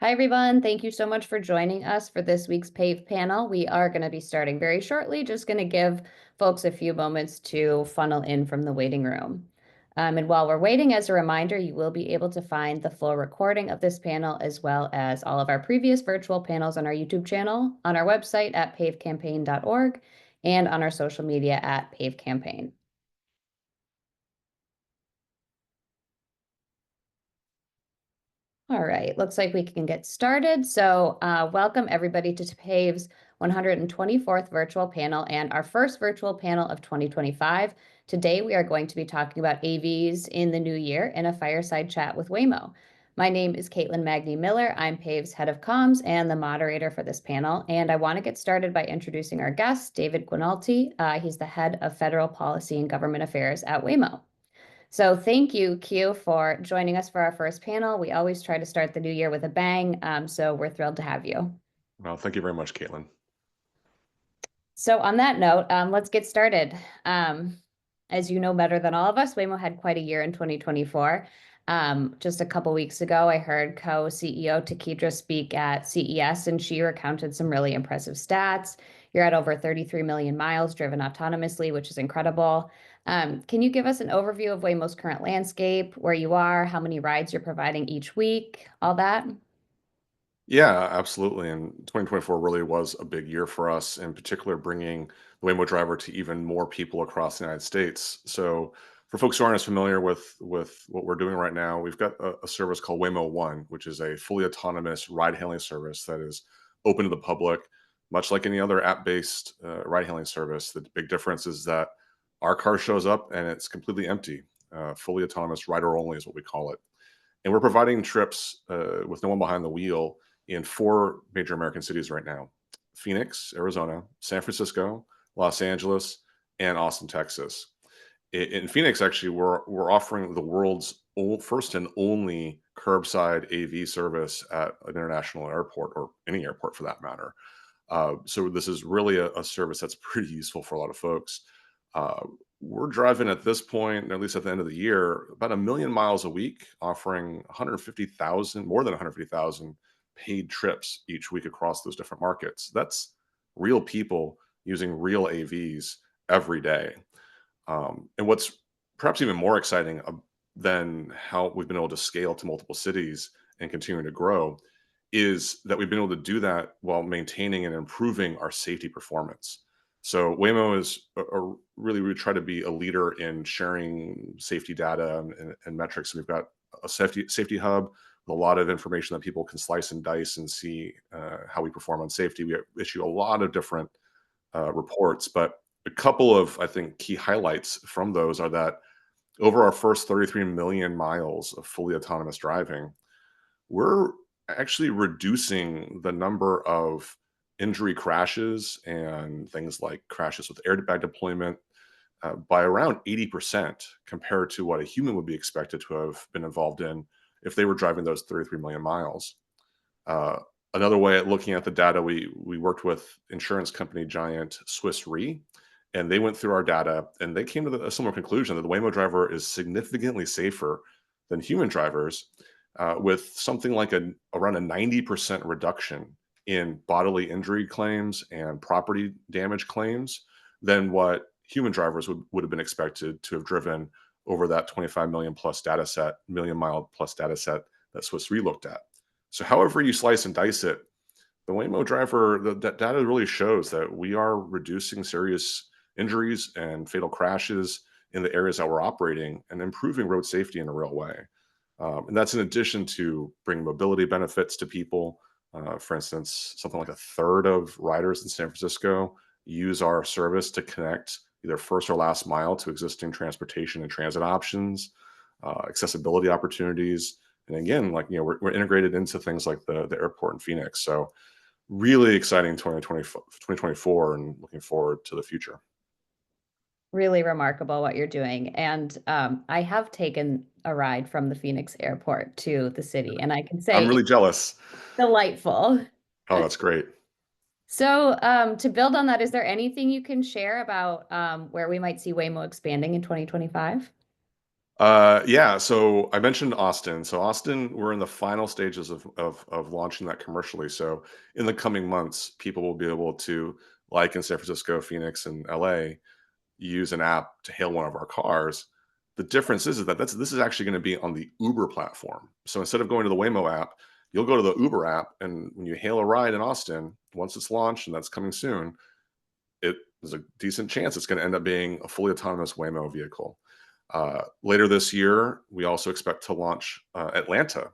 Hi, everyone. Thank you so much for joining us for this week's PAVE panel. We are going to be starting very shortly, just going to give folks a few moments to funnel in from the waiting room. And while we're waiting, as a reminder, you will be able to find the full recording of this panel as well as all of our previous virtual panels on our YouTube channel, on our website at pavecampaign.org, and on our social media at pavecampaign. All right, looks like we can get started. So welcome everybody to PAVE's 124th virtual panel and our first virtual panel of 2025. Today we are going to be talking about AVs in the new year in a fireside chat with Waymo. My name is Caitlin Magny Miller. I'm PAVE's head of comms and the moderator for this panel. And I want to get started by introducing our guest, David Quinalty. He's the head of federal policy and government affairs at Waymo. So thank you, Q, for joining us for our first panel. We always try to start the new year with a bang, so we're thrilled to have you. Well, thank you very much, Caitlin. So on that note, let's get started. As you know better than all of us, Waymo had quite a year in 2024. Just a couple weeks ago, I heard co-CEO Takidra speak at CES, and she recounted some really impressive stats. You're at over 33 million miles driven autonomously, which is incredible. Can you give us an overview of Waymo's current landscape, where you are, how many rides you're providing each week, all that? Yeah, absolutely. And 2024 really was a big year for us, in particular, bringing the Waymo driver to even more people across the United States. So, for folks who aren't as familiar with what we're doing right now, we've got a service called Waymo One, which is a fully autonomous ride-hailing service that is open to the public, much like any other app-based ride-hailing service. The big difference is that our car shows up and it's completely empty. Fully autonomous, rider only is what we call it. And we're providing trips with no one behind the wheel in four major American cities right now: Phoenix, Arizona; San Francisco; Los Angeles; and Austin, Texas. In Phoenix, actually, we're offering the world's first and only curbside AV service at an international airport, or any airport for that matter. So this is really a service that's pretty useful for a lot of folks. Uh, we're driving at this point, at least at the end of the year, about 1 million miles a week, offering 150,000, more than 150,000 paid trips each week across those different markets. That's real people using real AVs every day. And what's perhaps even more exciting than how we've been able to scale to multiple cities and continuing to grow is that we've been able to do that while maintaining and improving our safety performance. So Waymo is really, we try to be a leader in sharing safety data and metrics. We've got a safety hub with a lot of information that people can slice and dice and see how we perform on safety. We issue a lot of different reports, but a couple of, I think, key highlights from those are that over our first 33 million miles of fully autonomous driving, we're actually reducing the number of injury crashes and things like crashes with airbag deployment by around 80% compared to what a human would be expected to have been involved in if they were driving those 33 million miles. Uh, Another way at looking at the data, we worked with insurance company giant Swiss Re, and they went through our data and they came to a similar conclusion that the Waymo driver is significantly safer than human drivers, with something like around a 90% reduction in bodily injury claims and property damage claims than what human drivers would have been expected to have driven over that 25 million plus data set, million mile plus data set that Swiss Re looked at. So, however you slice and dice it, the Waymo driver, that data really shows that we are reducing serious injuries and fatal crashes in the areas that we're operating and improving road safety in a real way. And that's in addition to bringing mobility benefits to people. For instance, something like a third of riders in San Francisco use our service to connect either first or last mile to existing transportation and transit options, accessibility opportunities. And again, like, we're integrated into things like the airport in Phoenix. So really exciting 2024 and looking forward to the future. Really remarkable what you're doing. And I have taken a ride from the Phoenix airport to the city, and I can I'm say really it's jealous. delightful. Oh, that's great. So, to build on that, is there anything you can share about where we might see Waymo expanding in 2025? Yeah, so I mentioned Austin. So Austin, we're in the final stages of launching that commercially. So in the coming months, people will be able to, like in San Francisco, Phoenix, and LA, use an app to hail one of our cars. The difference is that this is actually going to be on the Uber platform. So instead of going to the Waymo app, you'll go to the Uber app, and when you hail a ride in Austin, once it's launched, and that's coming soon, it there's a decent chance it's going to end up being a fully autonomous Waymo vehicle. Later this year, we also expect to launch Atlanta,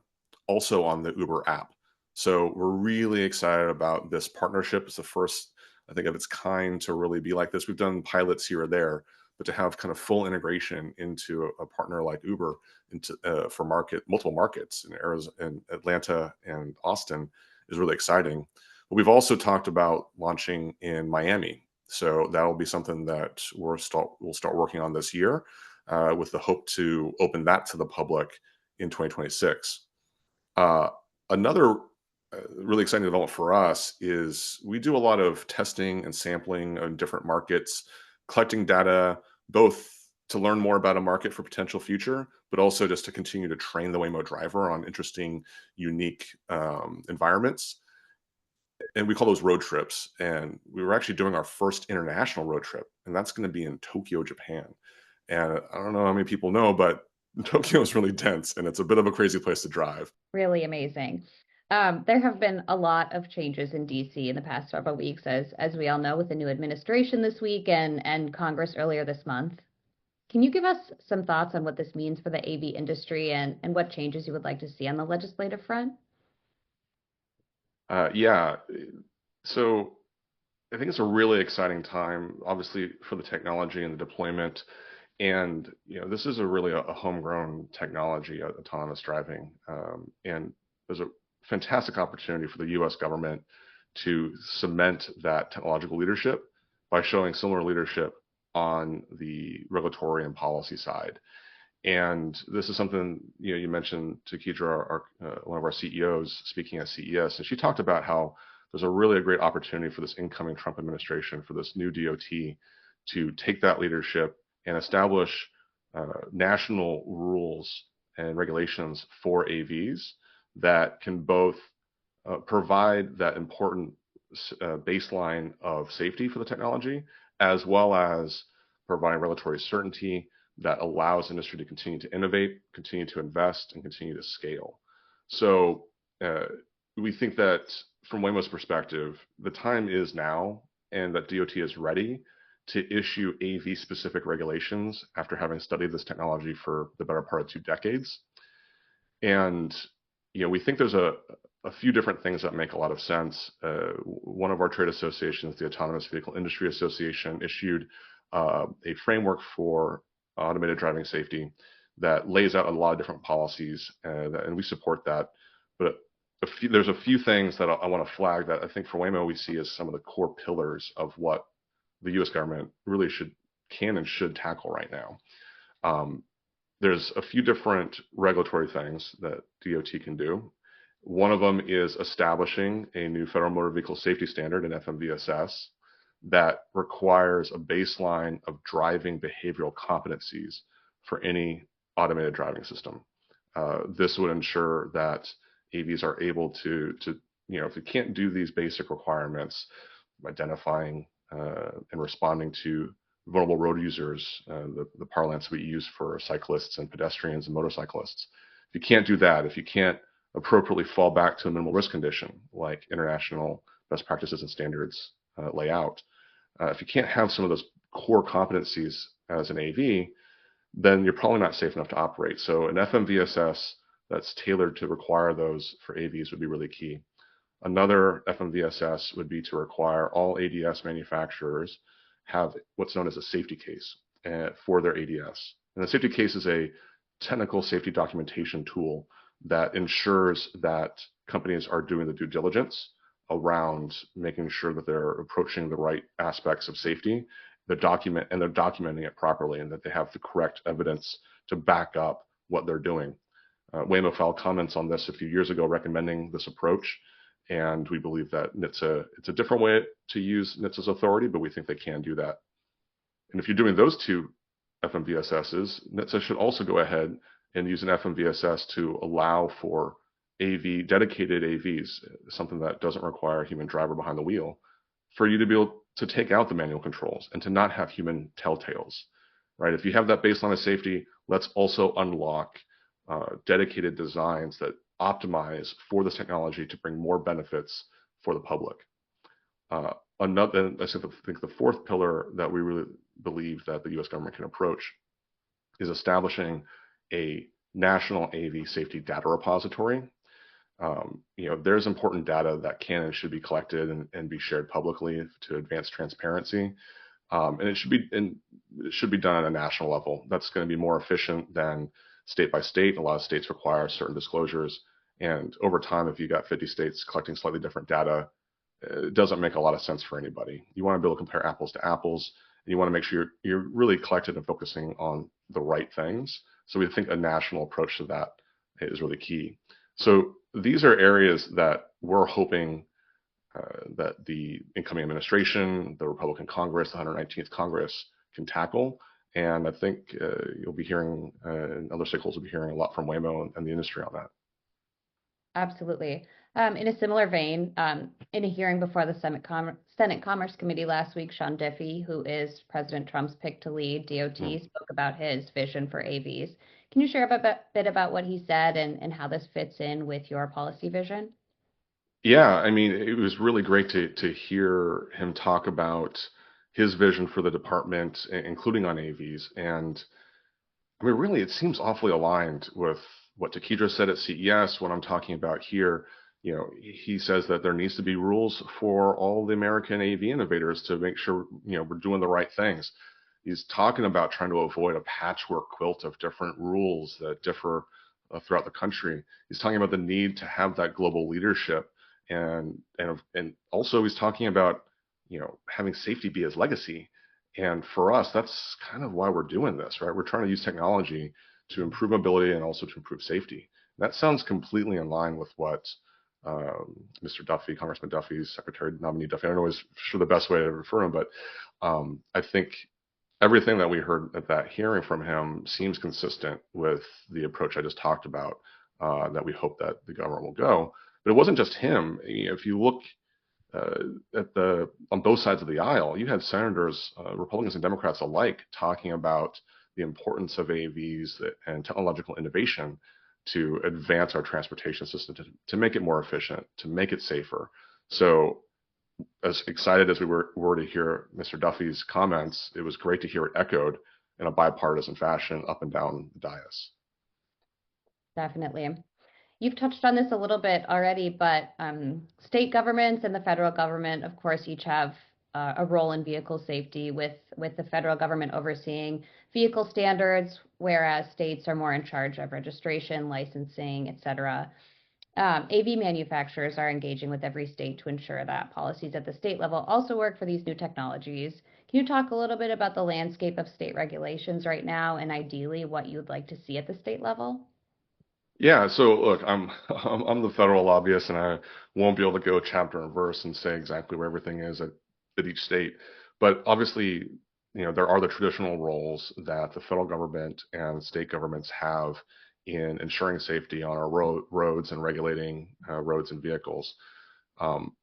also on the Uber app. So we're really excited about this partnership. It's the first, I think, of its kind to really be like this. We've done pilots here or there, but to have kind of full integration into a partner like Uber into for multiple markets in Arizona, in Atlanta, and Austin is really exciting. But we've also talked about launching in Miami. So that'll be something that we'll start working on this year, with the hope to open that to the public in 2026. Uh, Another really exciting development for us is we do a lot of testing and sampling in different markets, collecting data both to learn more about a market for potential future, but also just to continue to train the Waymo driver on interesting, unique environments. And we call those road trips. And we were actually doing our first international road trip, and that's going to be in Tokyo, Japan. And I don't know how many people know, but Tokyo is really dense and it's a bit of a crazy place to drive. Really amazing. There have been a lot of changes in DC in the past several weeks, as we all know, with the new administration this week and Congress earlier this month. Can you give us some thoughts on what this means for the AV industry and what changes you would like to see on the legislative front? Yeah. So I think it's a really exciting time, obviously, for the technology and the deployment. And this is a homegrown technology, autonomous driving, and there's a fantastic opportunity for the U.S. government to cement that technological leadership by showing similar leadership on the regulatory and policy side. And this is something you mentioned to Kedra, one of our CEOs, speaking at CES, and she talked about how there's a great opportunity for this incoming Trump administration, for this new DOT, to take that leadership and establish national rules and regulations for AVs that can both provide that important baseline of safety for the technology, as well as providing regulatory certainty that allows industry to continue to innovate, continue to invest, and continue to scale. So uh, we think that from Waymo's perspective, the time is now, and that DOT is ready to issue AV specific regulations after having studied this technology for the better part of 2 decades. And we think there's a few different things that make a lot of sense. One of our trade associations, the Autonomous Vehicle Industry Association, issued a framework for automated driving safety that lays out a lot of different policies, and we support that. But there's a few things that I want to flag that I think for Waymo we see as some of the core pillars of what the U.S. government really can and should tackle right now. Um, there's a few different regulatory things that DOT can do. One of them is establishing a new federal motor vehicle safety standard in FMVSS that requires a baseline of driving behavioral competencies for any automated driving system. This would ensure that AVs are able if you can't do these basic requirements, identifying and responding to vulnerable road users, the parlance we use for cyclists and pedestrians and motorcyclists. If you can't do that, if you can't appropriately fall back to a minimal risk condition like international best practices and standards lay out, if you can't have some of those core competencies as an AV, then you're probably not safe enough to operate. So an FMVSS that's tailored to require those for AVs would be really key. Another FMVSS would be to require all ADS manufacturers have what's known as a safety case for their ADS. And the safety case is a technical safety documentation tool that ensures that companies are doing the due diligence around making sure that they're approaching the right aspects of safety, they're documenting it properly, and that they have the correct evidence to back up what they're doing. Waymo filed comments on this a few years ago recommending this approach, and we believe that it's a different way to use NHTSA's authority, but we think they can do that. And if you're doing those two FMVSS is, NHTSA should also go ahead and use an FMVSS to allow for dedicated AVs, something that doesn't require a human driver behind the wheel, for you to be able to take out the manual controls and to not have human telltales, right? If you have that baseline of safety, let's also unlock dedicated designs that optimize for this technology to bring more benefits for the public. I think the fourth pillar that we really believe that the U.S. government can approach is establishing a national AV safety data repository. There's important data that can and should be collected and be shared publicly to advance transparency. And it should be done at a national level. That's going to be more efficient than state by state. A lot of states require certain disclosures. And over time, if you got 50 states collecting slightly different data, it doesn't make a lot of sense for anybody. You want to be able to compare apples to apples, and you want to make sure you're really collected and focusing on the right things. So we think a national approach to that is really key. So these are areas that we're hoping that the incoming administration, the Republican Congress, the 119th Congress can tackle. And I think you'll be hearing, and other stakeholders will be hearing a lot from Waymo and the industry on that. Absolutely. In a similar vein, in a hearing before the Senate Commerce Committee last week, Sean Diffie, who is President Trump's pick to lead DOT, spoke about his vision for AVs. Can you share a bit about what he said and how this fits in with your policy vision? Yeah, I mean, it was really great to hear him talk about his vision for the department, including on AVs. And I mean, really, it seems awfully aligned with what Takidra said at CES, what I'm talking about here. He says that there needs to be rules for all the American AV innovators to make sure, we're doing the right things. He's talking about trying to avoid a patchwork quilt of different rules that differ throughout the country. He's talking about the need to have that global leadership, and also he's talking about, having safety be his legacy. And for us, that's kind of why we're doing this, right? We're trying to use technology to improve mobility and also to improve safety. That sounds completely in line with what Mr. Duffy, Congressman Duffy's Secretary nominee Duffy, I don't know is sure the best way to refer to him, but I think everything that we heard at that hearing from him seems consistent with the approach I just talked about, that we hope that the government will go. But it wasn't just him. If you look on both sides of the aisle, you had senators, Republicans and Democrats alike, talking about the importance of AVs and technological innovation to advance our transportation system, to make it more efficient, to make it safer. So as excited as we were to hear Mr. Duffy's comments, it was great to hear it echoed in a bipartisan fashion up and down the dais. Definitely. You've touched on this a little bit already, but state governments and the federal government, of course, each have a role in vehicle safety, with the federal government overseeing vehicle standards, whereas states are more in charge of registration, licensing, et cetera. AV manufacturers are engaging with every state to ensure that policies at the state level also work for these new technologies. Can you talk a little bit about the landscape of state regulations right now and ideally what you'd like to see at the state level? Yeah, so look, I'm the federal lobbyist, and I won't be able to go chapter and verse and say exactly where everything is at each state. But obviously, there are the traditional roles that the federal government and state governments have in ensuring safety on our roads and regulating roads and vehicles. Um,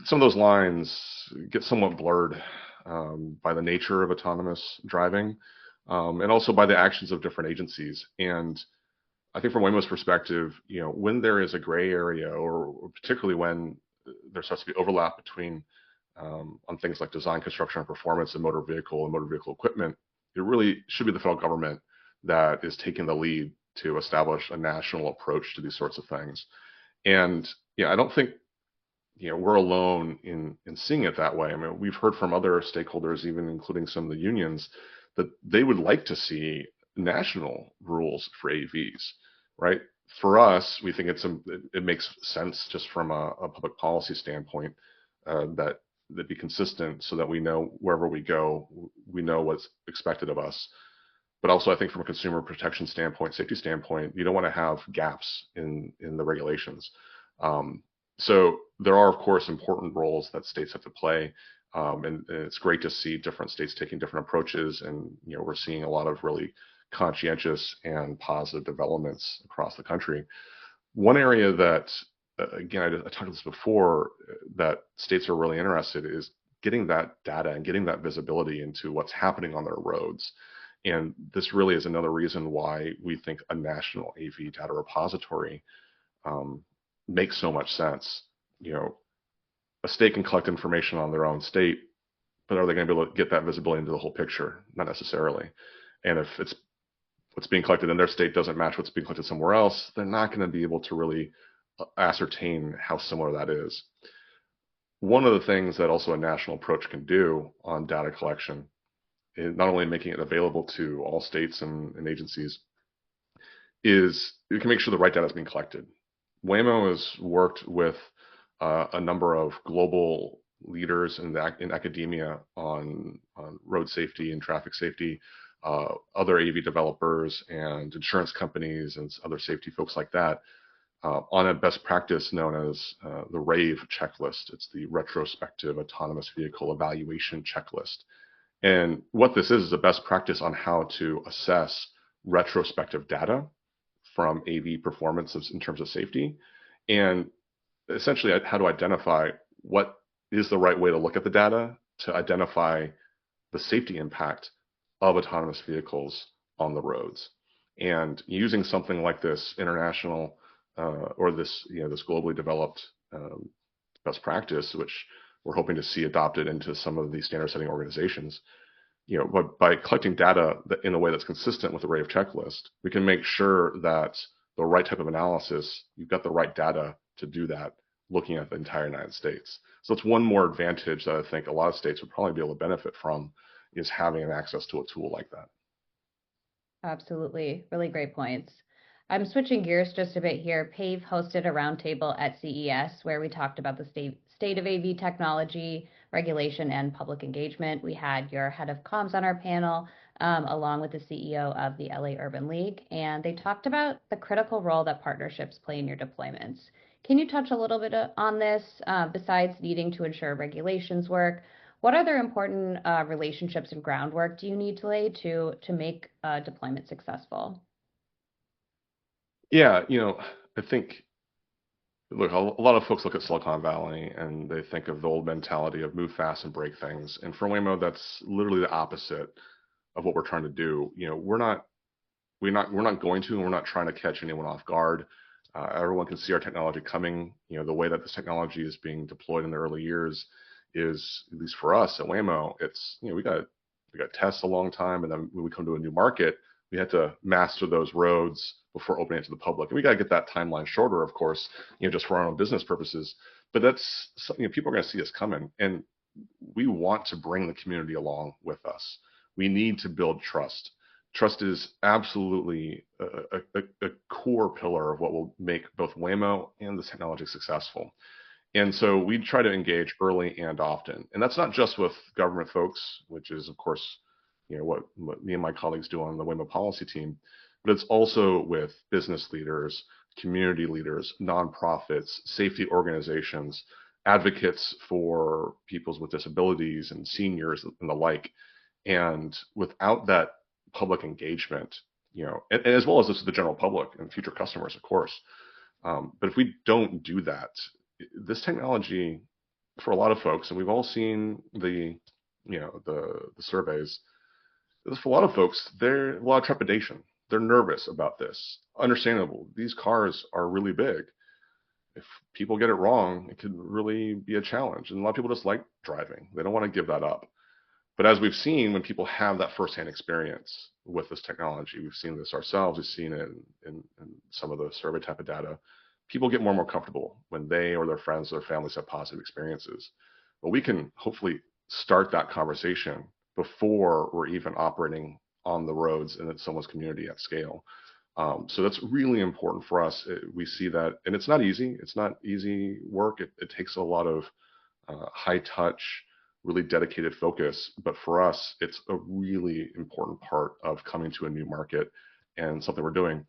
some of those lines get somewhat blurred by the nature of autonomous driving, and also by the actions of different agencies. And I think from Waymo's perspective, when there is a gray area, or particularly when there starts to be overlap between on things like design, construction, and performance, and motor vehicle equipment, it really should be the federal government that is taking the lead to establish a national approach to these sorts of things. And I don't think we're alone in seeing it that way. I mean, we've heard from other stakeholders, even including some of the unions, that they would like to see national rules for AVs, right? For us, we think it makes sense just from a public policy standpoint, that be consistent so that we know wherever we go, we know what's expected of us. But also, I think from a consumer protection standpoint, safety standpoint, you don't want to have gaps in the regulations. So there are, of course, important roles that states have to play. And it's great to see different states taking different approaches, and we're seeing a lot of really conscientious and positive developments across the country. One area that, again, I talked about this before, that states are really interested is getting that data and getting that visibility into what's happening on their roads. And this really is another reason why we think a national AV data repository um, makes so much sense. You know, a state can collect information on their own state, but are they going to be able to get that visibility into the whole picture? Not necessarily. And if it's what's being collected in their state doesn't match what's being collected somewhere else, they're not going to be able to really ascertain how similar that is. One of the things that also a national approach can do on data collection is not only making it available to all states and agencies, is it can make sure the right data is being collected. Waymo has worked with a number of global leaders in academia on road safety and traffic safety, other AV developers and insurance companies and other safety folks like that, on a best practice known as the RAVE checklist. It's the Retrospective Autonomous Vehicle Evaluation Checklist. And what this is a best practice on how to assess retrospective data from AV performance in terms of safety, and essentially how to identify what is the right way to look at the data to identify the safety impact of autonomous vehicles on the roads. And using something like this international or this this globally developed best practice, which we're hoping to see adopted into some of these standard setting organizations, but by collecting data in a way that's consistent with the RAVE checklist, we can make sure that the right type of analysis, you've got the right data to do that, looking at the entire United States. So it's one more advantage that I think a lot of states would probably be able to benefit from, is having an access to a tool like that. Absolutely. Really great points. I'm switching gears just a bit here. PAVE hosted a roundtable at CES where we talked about the state of AV technology, regulation, and public engagement. We had your head of comms on our panel, along with the CEO of the LA Urban League, and they talked about the critical role that partnerships play in your deployments. Can you touch a little bit on this, besides needing to ensure regulations work? What other important relationships and groundwork do you need to lay to make deployment successful? Yeah, I think, look, a lot of folks look at Silicon Valley and they think of the old mentality of move fast and break things. And for Waymo, that's literally the opposite of what we're trying to do. We're not going to, and we're not trying to catch anyone off guard. Everyone can see our technology coming. The way that this technology is being deployed in the early years is, at least for us at Waymo, it's we got tests a long time, and then when we come to a new market, we had to master those roads before opening it to the public. And we got to get that timeline shorter, of course, just for our own business purposes. But that's something people are going to see us coming, and we want to bring the community along with us. We need to build trust. Trust is absolutely a core pillar of what will make both Waymo and the technology successful. And so we try to engage early and often. And that's not just with government folks, which is, of course, what me and my colleagues do on the Waymo policy team, but it's also with business leaders, community leaders, nonprofits, safety organizations, advocates for people with disabilities and seniors and the like. And without that public engagement, and as well as this, the general public and future customers, of course. But if we don't do that, this technology, for a lot of folks, and we've all seen the surveys, for a lot of folks, there's a lot of trepidation. They're nervous about this. Understandable. These cars are really big. If people get it wrong, it could really be a challenge. And a lot of people just like driving. They don't want to give that up. But as we've seen, when people have that firsthand experience with this technology, we've seen this ourselves, we've seen it in some of the survey type of data, people get more and more comfortable when they or their friends or their families have positive experiences. But we can hopefully start that conversation before we're even operating on the roads and in someone's community at scale. So that's really important for us. We see that, and it's not easy. It's not easy work. It takes a lot of high touch, really dedicated focus. But for us, it's a really important part of coming to a new market and something we're doing.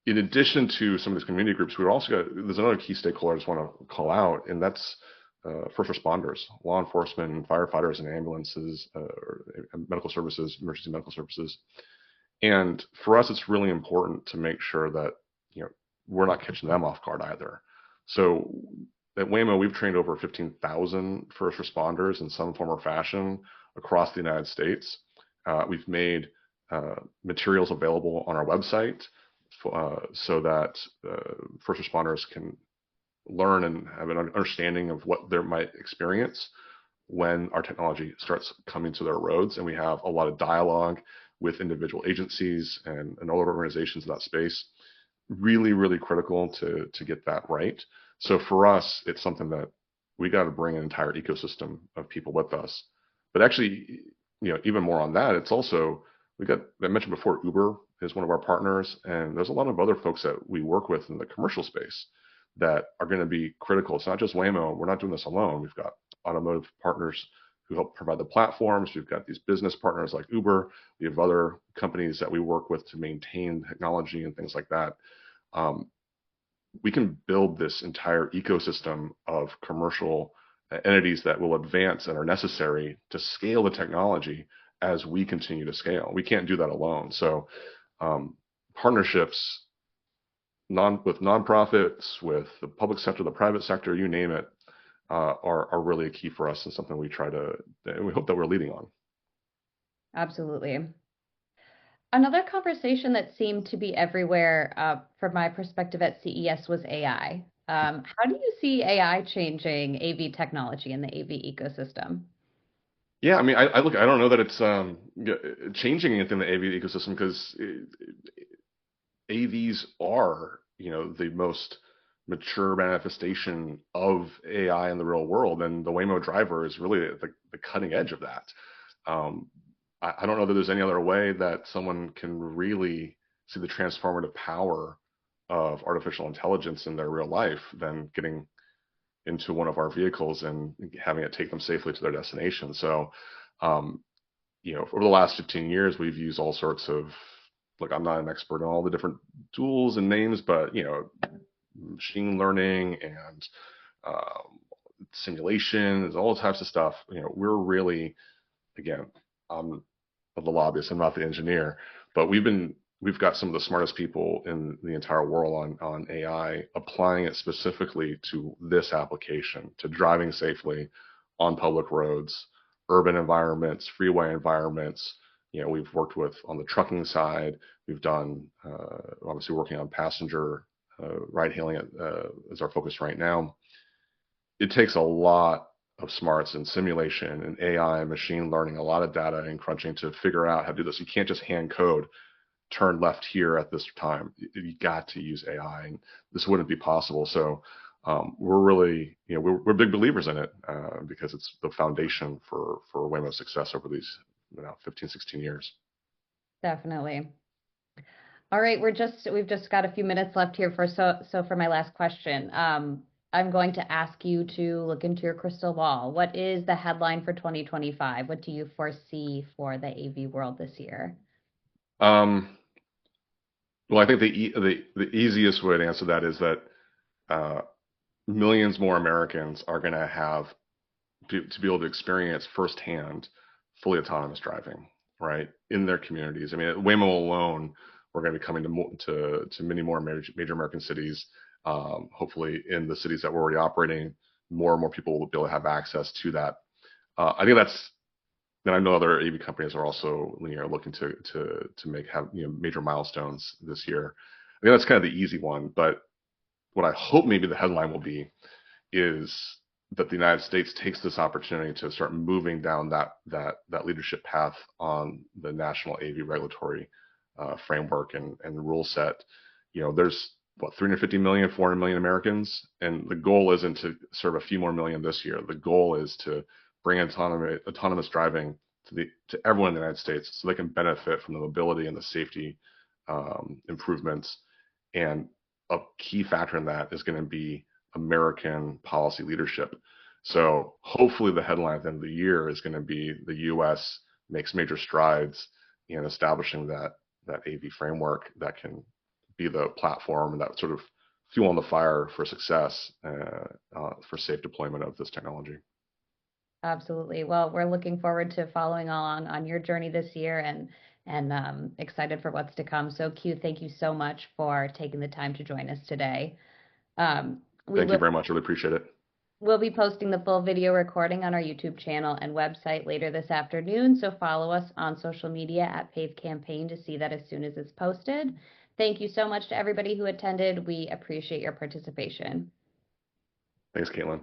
In addition to some of these community groups, we're also got, there's another key stakeholder I just want to call out, and that's first responders, law enforcement, firefighters, and ambulances, medical services, emergency medical services. And for us, it's really important to make sure that we're not catching them off guard either. So at Waymo, we've trained over 15,000 first responders in some form or fashion across the United States. We've made materials available on our website so that first responders can learn and have an understanding of what they might experience when our technology starts coming to their roads. And we have a lot of dialogue with individual agencies and other organizations in that space. Really, really critical to get that right. So for us, it's something that we got to bring an entire ecosystem of people with us. But actually, even more on that, it's also I mentioned before, Uber is one of our partners, and there's a lot of other folks that we work with in the commercial space that are going to be critical. It's not just Waymo. We're not doing this alone. We've got automotive partners who help provide the platforms. We've got these business partners like Uber. We have other companies that we work with to maintain technology and things like that. We can build this entire ecosystem of commercial entities that will advance and are necessary to scale the technology as we continue to scale. We can't do that alone. So partnerships with nonprofits, with the public sector, the private sector, you name it, are really a key for us and something we hope that we're leading on. Absolutely. Another conversation that seemed to be everywhere, from my perspective at CES, was AI. How do you see AI changing AV technology in the AV ecosystem? Yeah, I mean, I don't know that it's changing anything in the AV ecosystem because AVs are, the most mature manifestation of AI in the real world, and the Waymo driver is really the cutting edge of that. I don't know that there's any other way that someone can really see the transformative power of artificial intelligence in their real life than getting into one of our vehicles and having it take them safely to their destination. So, over the last 15 years, we've used all sorts of, look, I'm not an expert on all the different tools and names, but, machine learning and simulation, all types of stuff. We're really, again, I'm the lobbyist, I'm not the engineer, but we've got some of the smartest people in the entire world on AI, applying it specifically to this application, to driving safely on public roads, urban environments, freeway environments. We've worked with on the trucking side. We've done obviously working on passenger ride hailing is our focus right now. It takes a lot of smarts and simulation and AI and machine learning, a lot of data and crunching to figure out how to do this. You can't just hand code, turn left here at this time. You got to use AI, and this wouldn't be possible. So we're really, we're big believers in it because it's the foundation for Waymo's success over these 15, 16 years. Definitely. All right, we've just got a few minutes left here so for my last question. I'm going to ask you to look into your crystal ball. What is the headline for 2025? What do you foresee for the AV world this year? Well, I think the easiest way to answer that is that millions more Americans are going to have to be able to experience firsthand fully autonomous driving, right, in their communities. I mean, at Waymo alone, we're going to be coming to many more major American cities. Hopefully, in the cities that we're already operating, more and more people will be able to have access to that. I think that's. Then I know other AV companies are also looking to have major milestones this year. I think that's kind of the easy one. But what I hope maybe the headline will be is that the United States takes this opportunity to start moving down that leadership path on the national AV regulatory framework and rule set. There's 350 million, 400 million Americans, and the goal isn't to serve a few more million this year. The goal is to bring autonomous driving to everyone in the United States so they can benefit from the mobility and the safety improvements. And a key factor in that is going to be American policy leadership. So hopefully the headline at the end of the year is going to be the U.S. makes major strides in establishing that AV framework that can be the platform and that sort of fuel on the fire for success for safe deployment of this technology. Absolutely. Well, we're looking forward to following along on your journey this year and excited for what's to come. So Q, thank you so much for taking the time to join us today. We Thank you will very much. I really appreciate it. We'll be posting the full video recording on our YouTube channel and website later this afternoon, so follow us on social media at PAVE Campaign to see that as soon as it's posted. Thank you so much to everybody who attended. We appreciate your participation. Thanks, Caitlin.